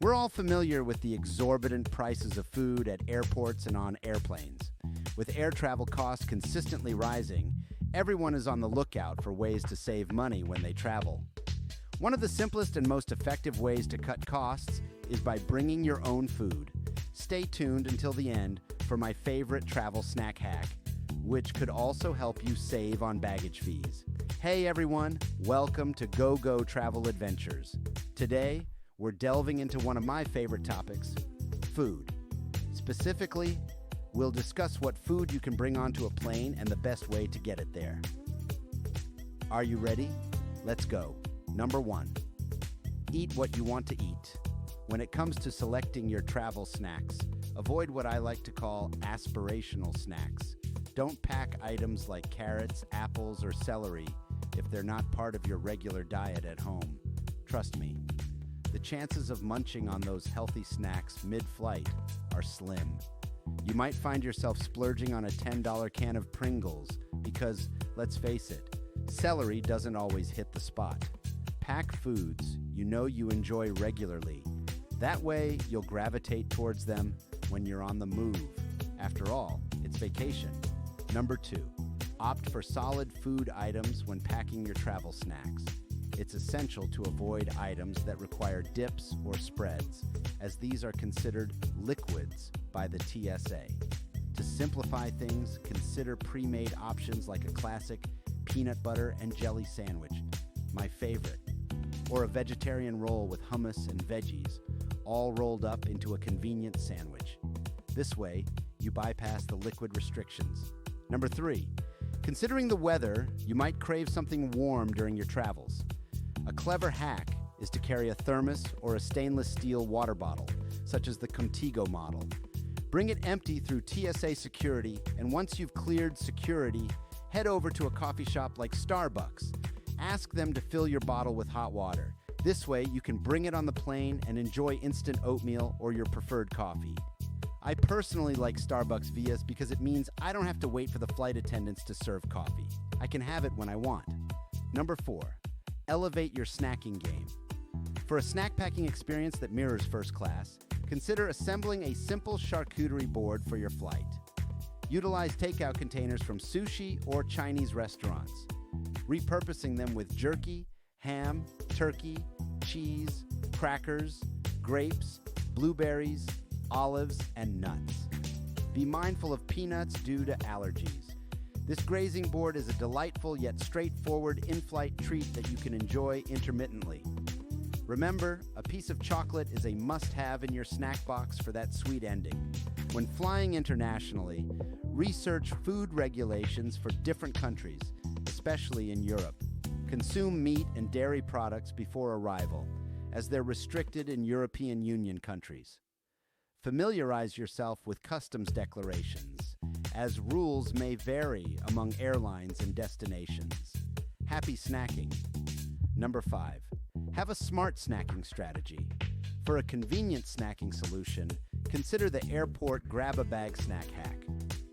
We're all familiar with the exorbitant prices of food at airports and on airplanes. With air travel costs consistently rising, everyone is on the lookout for ways to save money when they travel. One of the simplest and most effective ways to cut costs is by bringing your own food. Stay tuned until the end for my favorite travel snack hack, which could also help you save on baggage fees. Hey everyone, welcome to Go Travel Adventures. Today, we're delving into one of my favorite topics, food. Specifically, we'll discuss what food you can bring onto a plane and the best way to get it there. Are you ready? Let's go. Number 1, eat what you want to eat. When it comes to selecting your travel snacks, avoid what I like to call aspirational snacks. Don't pack items like carrots, apples, or celery if they're not part of your regular diet at home. Trust me, the chances of munching on those healthy snacks mid-flight are slim. You might find yourself splurging on a $10 can of Pringles because, let's face it, celery doesn't always hit the spot. Pack foods you know you enjoy regularly. That way, you'll gravitate towards them when you're on the move. After all, it's vacation. Number 2, opt for solid food items when packing your travel snacks. It's essential to avoid items that require dips or spreads, as these are considered liquids by the TSA. To simplify things, consider pre-made options like a classic peanut butter and jelly sandwich, my favorite, or a vegetarian roll with hummus and veggies, all rolled up into a convenient sandwich. This way, you bypass the liquid restrictions. Number 3, considering the weather, you might crave something warm during your travels. A clever hack is to carry a thermos or a stainless steel water bottle, such as the Contigo model. Bring it empty through TSA security, and once you've cleared security, head over to a coffee shop like Starbucks. Ask them to fill your bottle with hot water. This way, you can bring it on the plane and enjoy instant oatmeal or your preferred coffee. I personally like Starbucks Vias because it means I don't have to wait for the flight attendants to serve coffee. I can have it when I want. Number 4, elevate your snacking game. For a snack packing experience that mirrors first class, consider assembling a simple charcuterie board for your flight. Utilize takeout containers from sushi or Chinese restaurants, repurposing them with jerky, ham, turkey, cheese, crackers, grapes, blueberries, olives, and nuts. Be mindful of peanuts due to allergies. This grazing board is a delightful yet straightforward in-flight treat that you can enjoy intermittently. Remember, a piece of chocolate is a must-have in your snack box for that sweet ending. When flying internationally, research food regulations for different countries, especially in Europe. Consume meat and dairy products before arrival, as they're restricted in European Union countries. Familiarize yourself with customs declarations, as rules may vary among airlines and destinations. Happy snacking. Number 5, have a smart snacking strategy. For a convenient snacking solution, consider the airport grab-a-bag snack hack.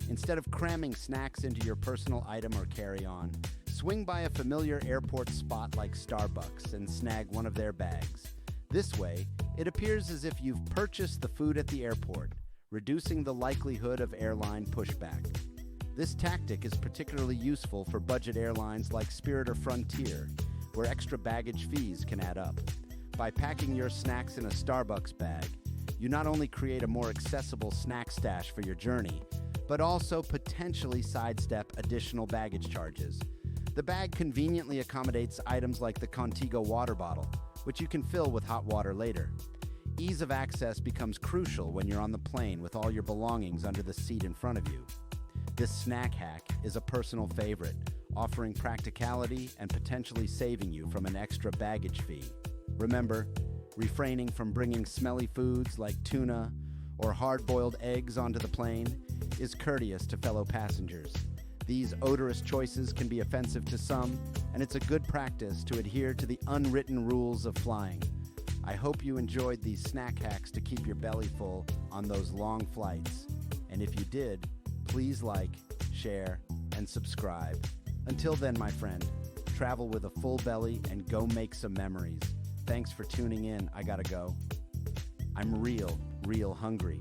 Instead of cramming snacks into your personal item or carry-on, swing by a familiar airport spot like Starbucks and snag one of their bags. This way, it appears as if you've purchased the food at the airport, reducing the likelihood of airline pushback. This tactic is particularly useful for budget airlines like Spirit or Frontier, where extra baggage fees can add up. By packing your snacks in a Starbucks bag, you not only create a more accessible snack stash for your journey, but also potentially sidestep additional baggage charges. The bag conveniently accommodates items like the Contigo water bottle, which you can fill with hot water later. Ease of access becomes crucial when you're on the plane with all your belongings under the seat in front of you. This snack hack is a personal favorite, offering practicality and potentially saving you from an extra baggage fee. Remember, refraining from bringing smelly foods like tuna or hard-boiled eggs onto the plane is courteous to fellow passengers. These odorous choices can be offensive to some, and it's a good practice to adhere to the unwritten rules of flying. I hope you enjoyed these snack hacks to keep your belly full on those long flights. And if you did, please like, share, and subscribe. Until then, my friend, travel with a full belly and go make some memories. Thanks for tuning in. I gotta go. I'm real hungry.